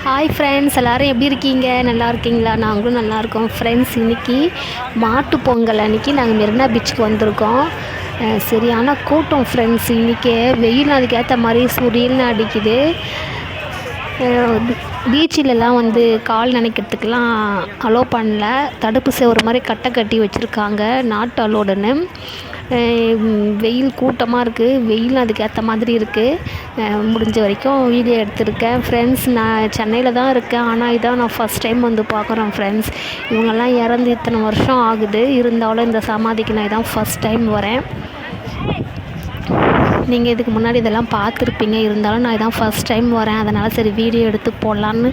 Hi friends, எல்லோரும் எப்படி இருக்கீங்க? நல்லா இருக்கீங்களா? நாங்களும் நல்லாயிருக்கோம் ஃப்ரெண்ட்ஸ். இன்றைக்கி மாட்டு பொங்கல் அன்றைக்கி நாங்கள் மெரினா பீச்சுக்கு வந்திருக்கோம். சரியான கூட்டம் ஃப்ரெண்ட்ஸ். இன்றைக்கி வெயில் அதுக்கேற்ற மாதிரி சுரியல்னு அடிக்குது. பீச்சிலலாம் கால் நனைக்கிறதுக்கெலாம் அலோவ் பண்ணல. தடுப்பு சுவர் மாதிரி கட்டி வச்சுருக்காங்க, நாட் அலோடுன்னு. வெயில் கூட்டமாக இருக்குது, வெயில் அதுக்கேற்ற மாதிரி இருக்குது. முடிஞ்ச வரைக்கும் வீடியோ எடுத்திருக்கேன் ஃப்ரெண்ட்ஸ். நான் சென்னையில் தான் இருக்கேன், ஆனால் இதான் நான் ஃபஸ்ட் டைம் பார்க்குறேன் ஃப்ரெண்ட்ஸ். இவங்கெல்லாம் இறந்து இத்தனை வருஷம் ஆகுது, இருந்தாலும் இந்த சமாதிக்கு நான் இதான் ஃபஸ்ட் டைம் வரேன். நீங்கள் இதுக்கு முன்னாடி இதெல்லாம் பார்த்துருப்பீங்க, இருந்தாலும் நான் இதான் ஃபஸ்ட் டைம் வரேன். அதனால் சரி வீடியோ எடுத்து போடலான்னு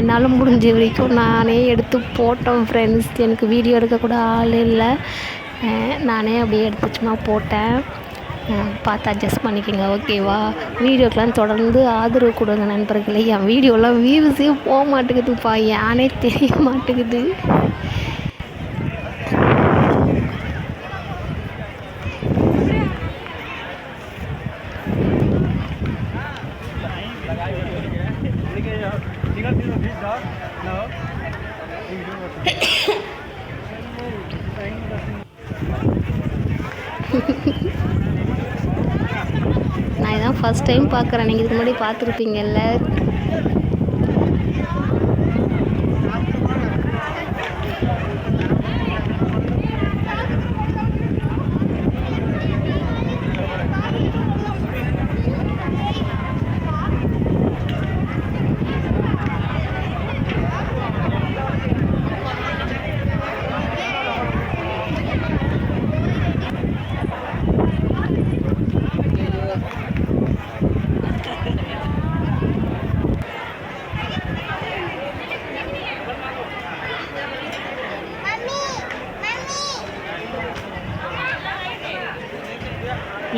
என்னால் முடிஞ்ச வரைக்கும் நானே எடுத்து போட்டோம் ஃப்ரெண்ட்ஸ். எனக்கு வீடியோ எடுக்கக்கூட ஆள் இல்லை, நானே அப்படியே எடுத்து சும்மா போட்டேன். பார்த்து அட்ஜஸ்ட் பண்ணிக்கோங்க, ஓகேவா? வீடியோக்கெலாம் தொடர்ந்து ஆதரவு கொடுங்க நண்பர்களே. என் வீடியோலாம் வியூஸே போக மாட்டேங்குதுப்பா, ஏனே தெரிய மாட்டேங்குது. நான் இதான் ஃபஸ்ட் டைம் பார்க்குறேன், நீங்கள் இதுக்கு முன்னாடி பார்த்துருப்பீங்கல்ல.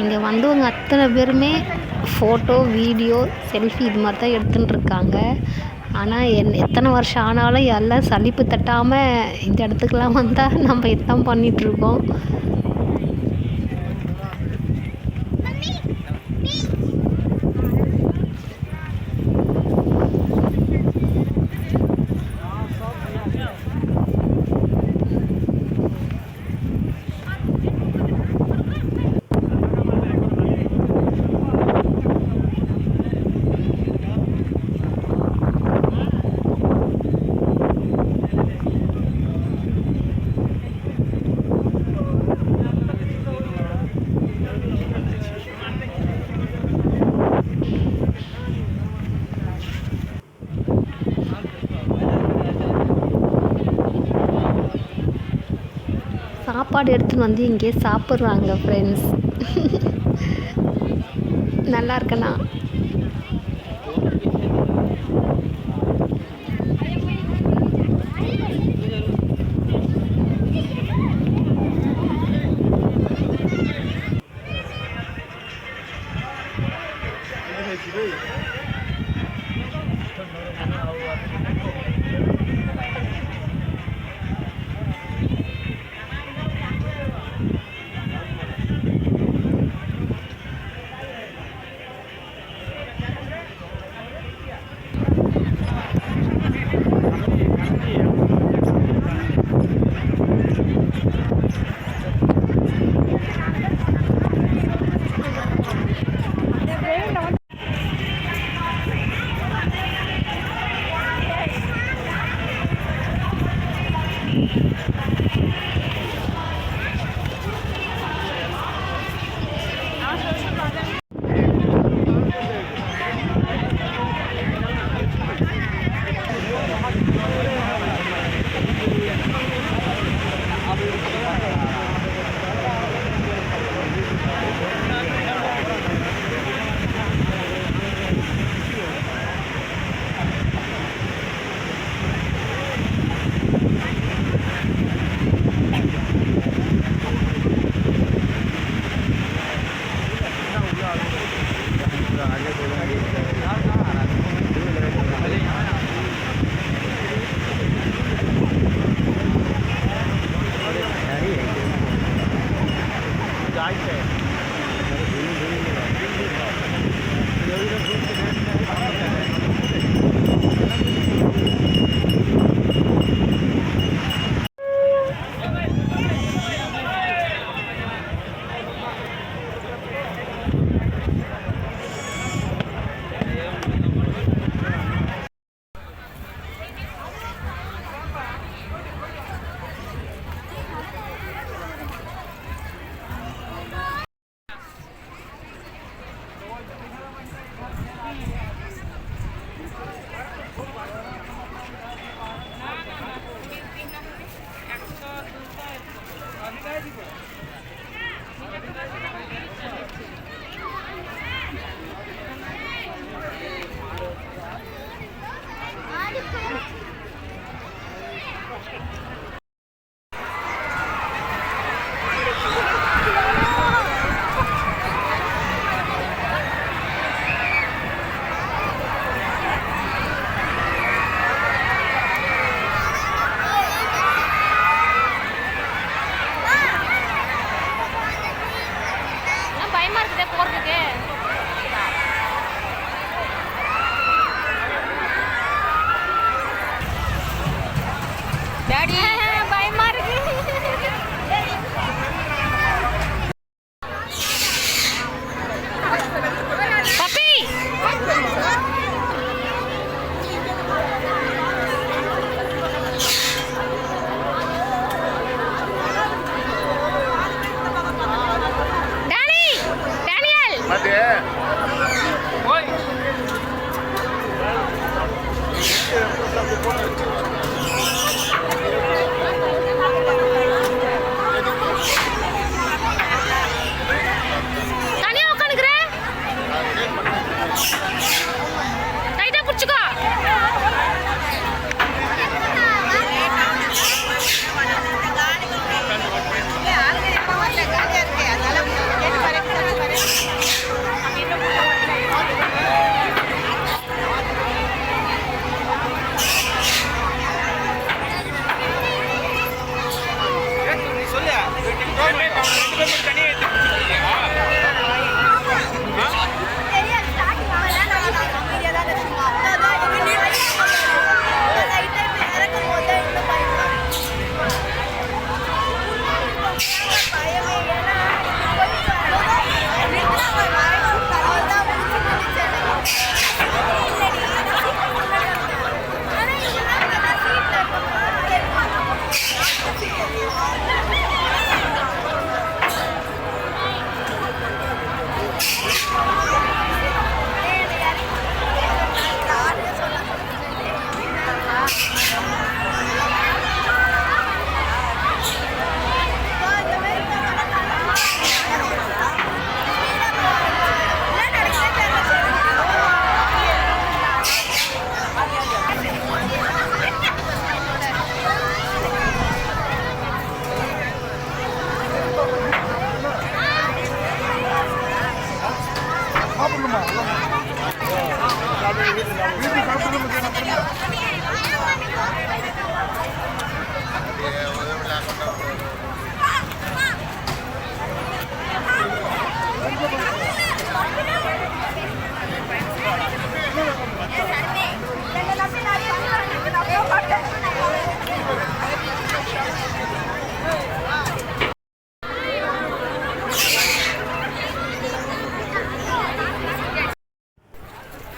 இங்கே வந்தவங்க அத்தனை பேருமே ஃபோட்டோ, வீடியோ, செல்ஃபி இது மாதிரி தான் எடுத்துன்னு இருக்காங்க. ஆனால் எத்தனை வருஷம் ஆனாலும் எல்லாம் சலிப்பு தட்டாமல் இந்த இடத்துக்குலாம் வந்தால் நம்ம இதுதான் பண்ணிகிட்ருக்கோம். சாப்பாடு எடுத்துன்னு இங்கே சாப்பிட்றாங்க ஃப்ரெண்ட்ஸ். நல்லா இருக்கண்ணா.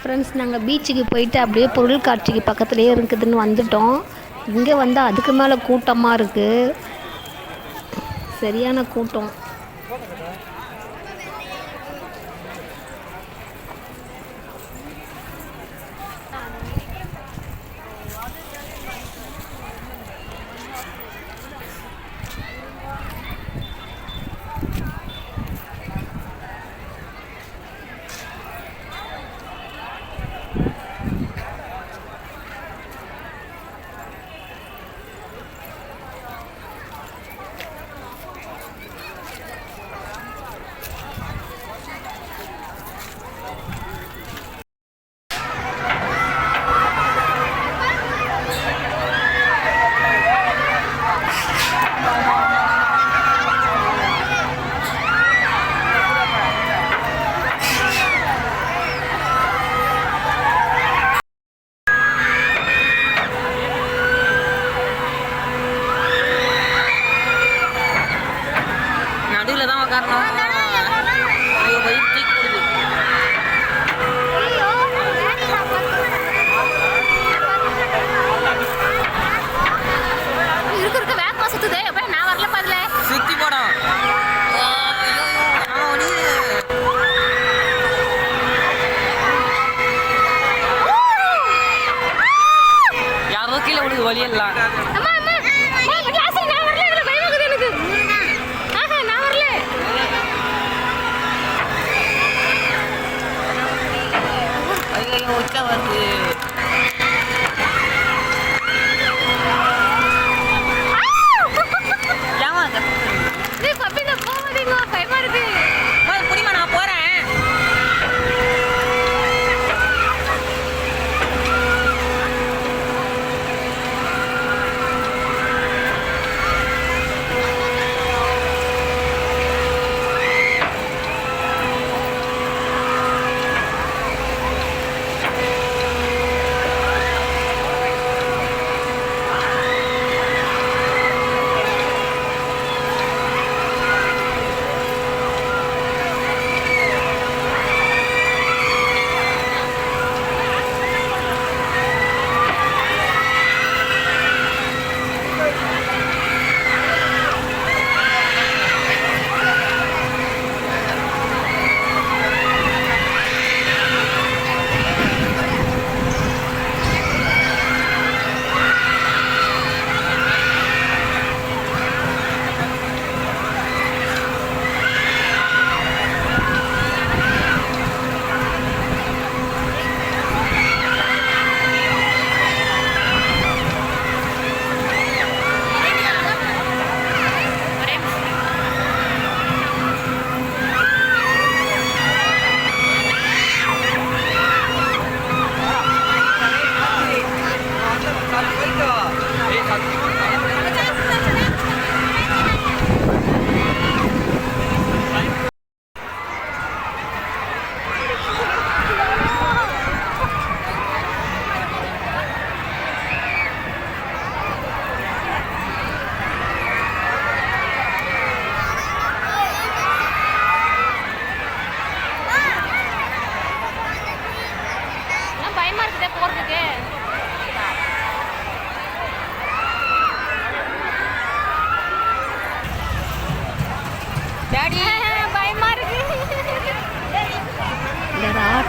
ஃப்ரெண்ட்ஸ், நாங்கள் பீச்சுக்கு போயிட்டு அப்படியே பொருள் காட்சிக்கு பக்கத்துலேயே இருக்குதுன்னு வந்துட்டோம். இங்கே வந்து அதுக்கு மேலே கூட்டமாக இருக்குது, சரியான கூட்டம்.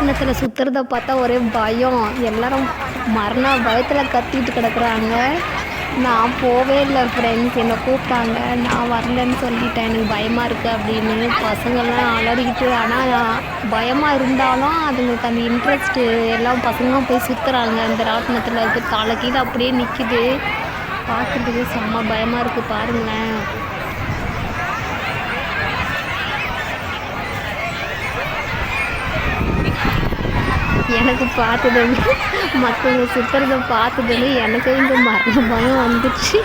ராட்டினத்தில் சுற்றுறத பார்த்தா ஒரே பயம், எல்லோரும் மரண பயத்தில் கத்திட்டு கிடக்குறாங்க. நான் போவே இல்லை ஃப்ரெண்ட்ஸ், என்னை கூப்பிட்டாங்க, நான் வரலன்னு சொல்லிட்டேன், எனக்கு பயமாக இருக்குது அப்படின்னு. பசங்கள்லாம் அலறிக்கிட்டு, ஆனால் பயமாக இருந்தாலும் அதுங்களுக்கு அந்த இன்ட்ரெஸ்ட்டு, எல்லாம் பசங்களும் போய் சுற்றுறாங்க அந்த ராட்டினத்தில் இருக்குது. தலை கீழே அப்படியே நிற்கிது, பார்க்குறதுக்கு செம்ம பயமாக இருக்குது பாருங்களேன். எனக்கு பார்த்ததுமே மற்றவங்க சுற்றுறத பார்த்ததுமே எனக்கு இங்கே மரண பயம் வந்துச்சு.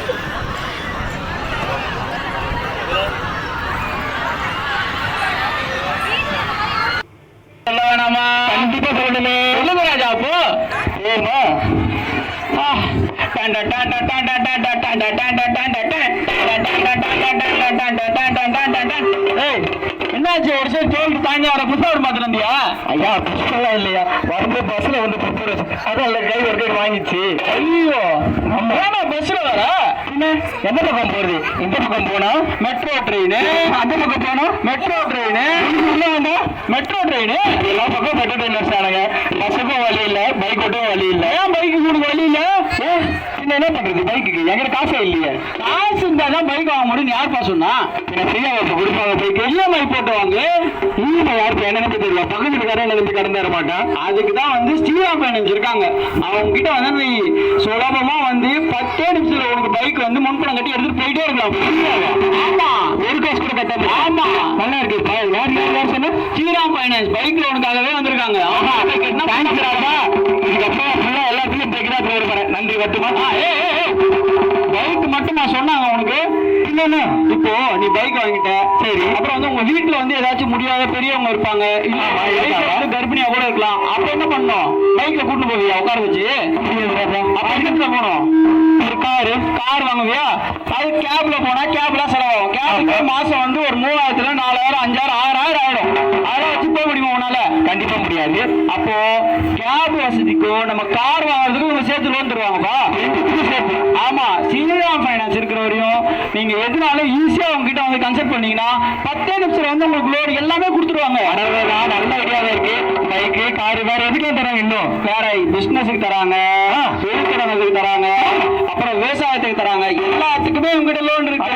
கண்டிப்பா சொல்லணுமே. சொல்லுங்க ராஜா. அப்போ என்னாச்சு? ஒரு சைடு தோல்வி தாங்க வர புத்தகம் மாத்திரம் இருந்தியா? ஐயா புத்தகம் இல்லையா, வந்து பஸ்ல வந்து புத்தகம் அதான் கை ஒரு கை வாங்கிச்சு. ஐயோ ஏமா பஸ்ல வர? எந்த பக்கம் போறது? இந்த பக்கம் போனா மெட்ரோ ட்ரெயின், அந்த பக்கம் போனா மெட்ரோ ட்ரெயின், மெட்ரோ ட்ரெயின், எல்லா பக்கம் மெட்ரோ ட்ரெயின் வச்சானுங்க. பஸ்ஸுக்கும் வழி இல்லை, பைக் ஓட்டும் வழி இல்லை. ஏன் பைக்கு கூட வழி இல்லை? என்ன பண்றது? பைக்குக்கு எங்கிட்ட காசே இல்லையே. காசு இருந்தாதான் பைக் வாங்க முடியும். யாருப்பா சொன்னா? ஃப்ரீயா கொடுப்பாங்க பைக்கு. இஎம்ஐ போட்டு வாங்க. இஎம்ஐ யாருக்கு என்ன நம்பி தெரியல, பக்கத்துல கடை நம்பி கடன் தர மாட்டான். அதுக்கு தான் வந்து ஸ்ரீராம் ஃபைனான்ஸ் இருக்காங்க. அவங்க கிட்ட வந்து நீ சுலபமா வந்து 10 நிமிஷத்துல உனக்கு பைக் வந்து முன்பணம் கட்டி எடுத்துட்டு போயிட்டே இருக்கலாம். ஆமா, ஒரு காசு கூட கட்ட. ஆமா, நல்லா இருக்கு. யார் சொன்ன? ஸ்ரீராம் ஃபைனான்ஸ் பைக் லோனுக்காகவே வந்திருக்காங்க. ஆமா, இதுக்கப்புறம் ஃபுல்லா எல்லாத்துலயும் பைக் தான் போயிருப்பேன். நன்றி மட்டுமா? பைக் மட்டுமா சொன்னாங்க உனக்கு? இல்லன்னு இப்போ நீ பைக் வாங்கிட்ட, சரி, அப்புறம் வந்து உங்க வீட்டுல வந்து ஏதாச்சும் முடியாத பெரியவங்க இருப்பாங்க, இல்ல கர்ப்பிணியா கூட இருக்கலாம். அப்ப என்ன பண்ணும்? பைக்ல கூட்டு போவியா உட்கார வச்சு? அப்ப போனோம் ஒரு கார் வாங்குவியா? அது கேப்ல போனா கேப்ல செலவாகும். கேபுக்கு மாசம் வந்து ஒரு 3000 4000 5000 6000 ஆயிடும். அதெல்லாம் வச்சு போக முடியுமா உன்னால? கண்டிப்பா முடியாது. அப்போ கேப் வசதிக்கும் நம்ம கார் வாங்குறதுக்கும் உங்க சேர்த்து லோன் தருவாங்கப்பா. ஆமா, ஸ்ரீராம் ஃபைனான்ஸ் இருக்கிற வரையும் நீங்க எதுனாலும் ஈஸியா உங்ககிட்ட வந்து கன்சல்ட் பண்ணீங்கன்னா 10 நிமிஷத்துல வந்து உங்களுக்கு லோன் எல்லாமே கொடுத்துருவாங்க. நல்ல ஐடியாவே இருக்கு. பைக்கு காரு வேற எதுக்கும் தராங்க, இன்னும் வேற பிசினஸுக்கு தராங்க, தொழிற்கடனுக்கு தராங்க, அப்புறம் விவசாயத்துக்கு தராங்க. எல்லாத்துக்குமே உங்ககிட்ட லோன் இருக்கு.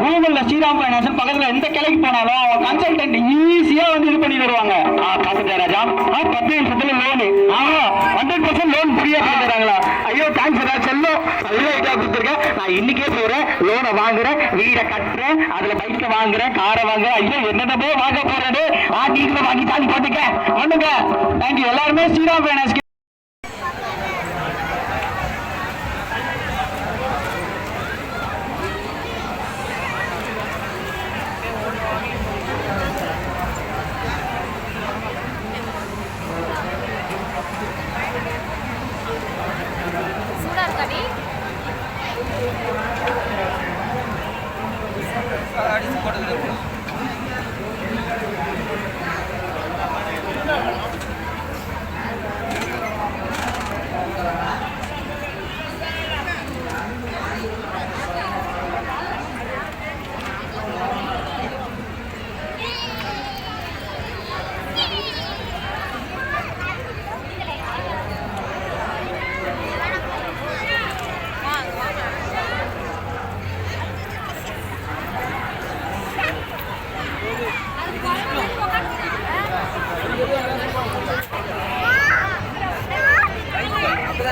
கூகுள்ல ஸ்ரீராம் ஃபைனான்ஸ் பக்கத்துல எந்த கிளைக்கு போனாலும் அவங்க கன்சல்டன்ட் ஈஸியா வந்து இது பண்ணி தருவாங்க. பாத்துட்டேன் ராஜா. 10 நிமிஷத்துல லோனு. 100% லோன் ஃப்ரீயா பண்ணி தராங்களா? ஐயோ தேங்க்ஸ் ராஜா, செல்லும் கொடுத்துருக்கேன். நான் இன்னைக்கே போறேன், லோனை வாங்குறேன், வீடை கட்டுறேன், அதுல பைக்கை வாங்குறேன், காரை வாங்குறேன். ஐயோ என்னென்னமோ வாங்க போறேன். நீங்களும் வாங்கி தாண்டி போட்டுக்க பண்ணுங்க. தேங்க்யூ. எல்லாருமே ஸ்ரீராம் ஃபைனான்ஸ்.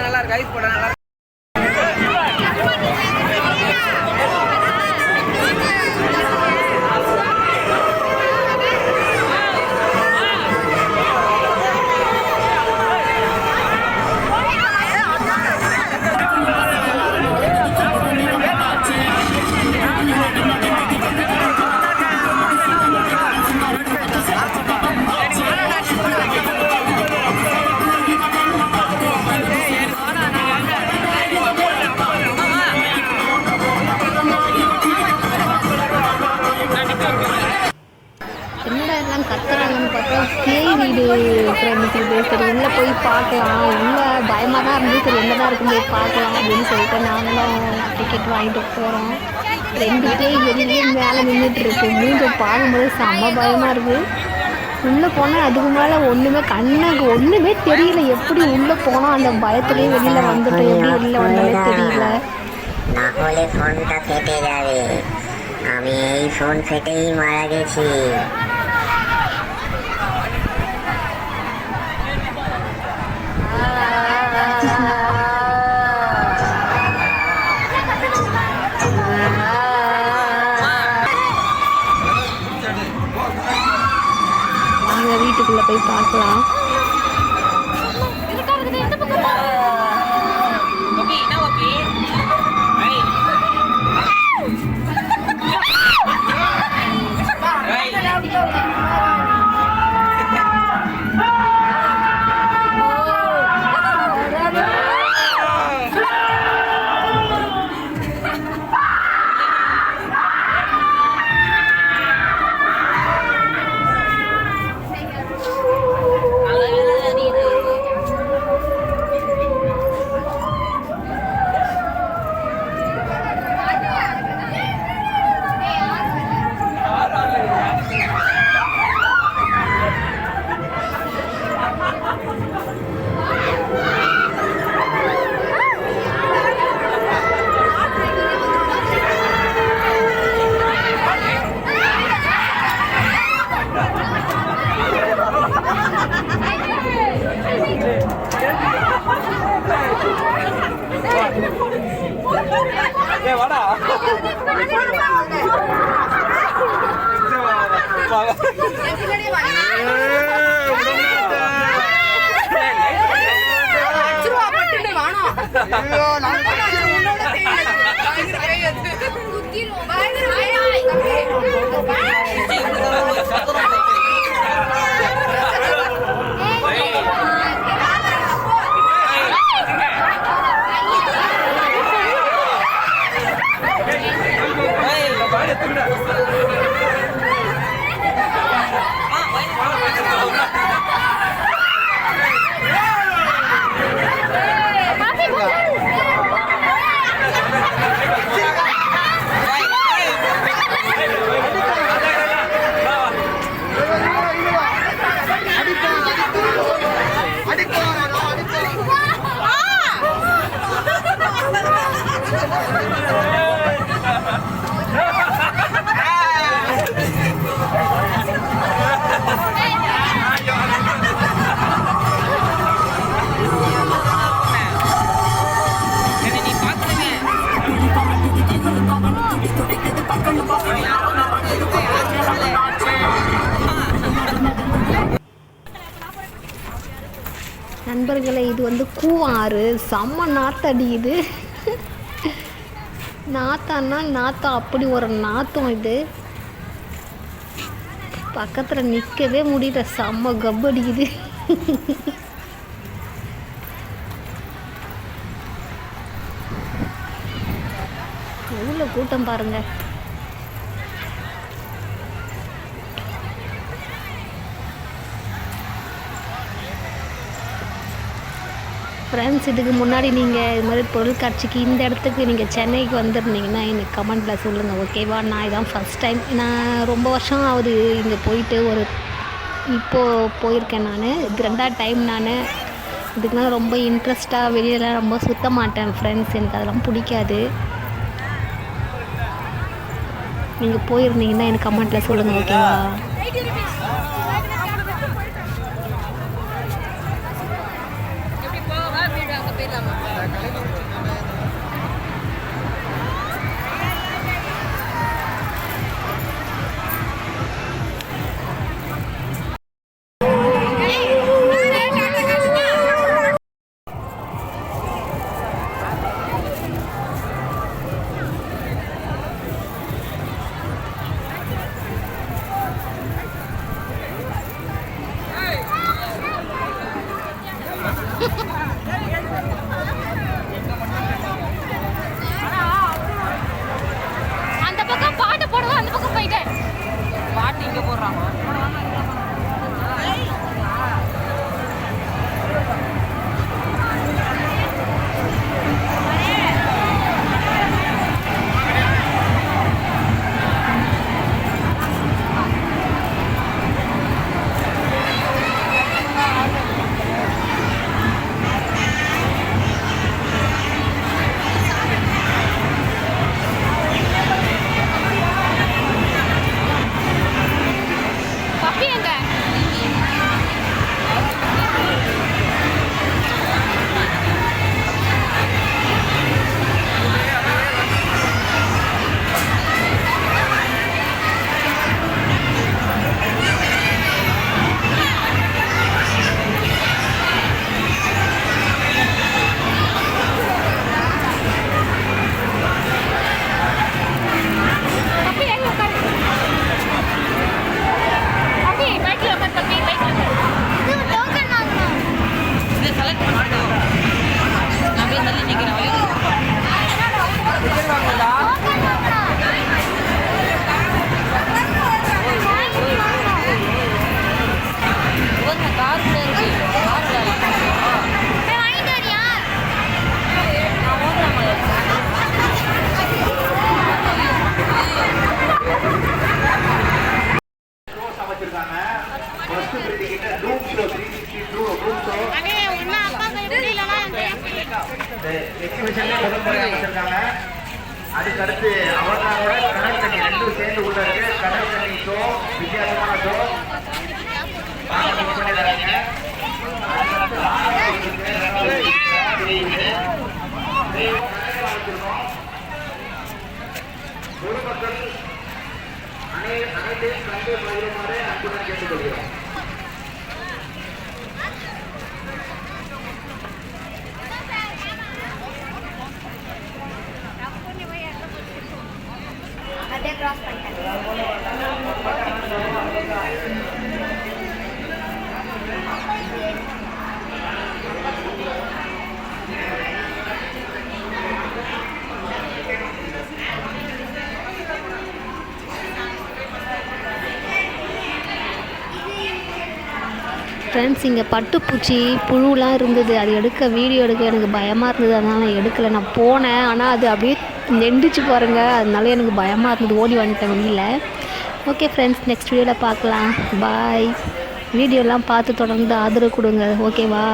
நல்லா இருக்கு. ஐஸ் போட நல்லா கத்துறாங்கன்னு பார்த்தா பேய் வீடு ஃப்ரெண்ட்ஸ். இது சரி உள்ளே போய் பார்க்கலாம், உள்ளே பயமாக தான் இருந்து, சரி என்ன தான் இருக்கும் போய் பார்க்கலாம் அப்படின்னு சொல்லிட்டு நாங்களும் டிக்கெட் வாங்கிட்டு போகிறோம். 2 பேய் வெளியே மேலே நின்றுட்டுருக்கு. மூஞ்ச பார்க்கும்போது செம்ம பயமாக இருக்குது. உள்ளே போனால் அதுக்கு மேலே ஒன்றுமே கண்ணுக்கு ஒன்றுமே தெரியல. எப்படி உள்ளே போனோம் அந்த பயத்துலேயே வெளியில் வந்துட்டோம். எப்படி வெளியில் வந்தாலே தெரியல. না হলে ফোনটা ফেটে যাবে। আমি এই ফোন ফেটেই মারা গেছি। வாங்க வீட்டுக்குள்ளே போய் பார்க்கலாம். நண்பர்களே, இது வந்து கூவாறு. செம்ம நாற்று அடிக்குது. நாத்தான்னா நாத்தம், அப்படி ஒரு நாத்தம். இது பக்கத்தில் நிற்கவே முடியல. செம்ம கப்பு அடிக்குது. எவ்வளோ கூட்டம் பாருங்க. ஃப்ரெண்ட்ஸ், இதுக்கு முன்னாடி நீங்கள் இது மாதிரி பொருட்காட்சிக்கு இந்த இடத்துக்கு நீங்கள் சென்னைக்கு வந்திருந்தீங்கன்னா எனக்கு கமெண்ட்டில் சொல்லுங்கள், ஓகேவா? நான் இதான் ஃபஸ்ட் டைம். நான் ரொம்ப வருஷம் ஆகுது இங்கே போயிட்டு. இப்போது போயிருக்கேன். நான் இது 2வது டைம். நான் இதுக்கெலாம் ரொம்ப இன்ட்ரெஸ்ட்டாக வெளியெல்லாம் ரொம்ப சுற்ற மாட்டேன் ஃப்ரெண்ட்ஸ். எனக்கு அதெல்லாம் பிடிக்காது. நீங்கள் போயிருந்தீங்கன்னா எனக்கு கமெண்ட்டில் சொல்லுங்கள், ஓகேவா? எக்ஸிபிஷன்ல முதல் முறை அமைச்சிருக்காங்க. அதுக்கடுத்து அவதாரோட கடல் தண்ணி ரெண்டும் சேர்ந்து உள்ள இருக்கு. கடல் தண்ணி ஷோ, வித்தியாசமான ஷோ பண்ணி தராங்க. பொதுமக்கள் அனைத்தையும் கண்டு பகிருமாறு அன்புடன் கேட்டுக்கொள்கிறோம். ஃப்ரெண்ட்ஸ், இங்கே பட்டுப்பூச்சி புழுலாம் இருந்தது. அது வீடியோ எடுக்க எனக்கு பயமாக இருந்தது. அதனால் நான் எடுக்கலை. நான் போனேன், ஆனால் அது அப்படியே நெண்டிச்சு பாருங்க. அதனால எனக்கு பயமாக இருந்தது. ஓடி வந்துட்டேன் வெளியில். ஓகே ஃப்ரெண்ட்ஸ், நெக்ஸ்ட் வீடியோவில் பார்க்கலாம். பாய். வீடியோலாம் பார்த்து தொடர்ந்து ஆதரவு கொடுங்க. ஓகேவா?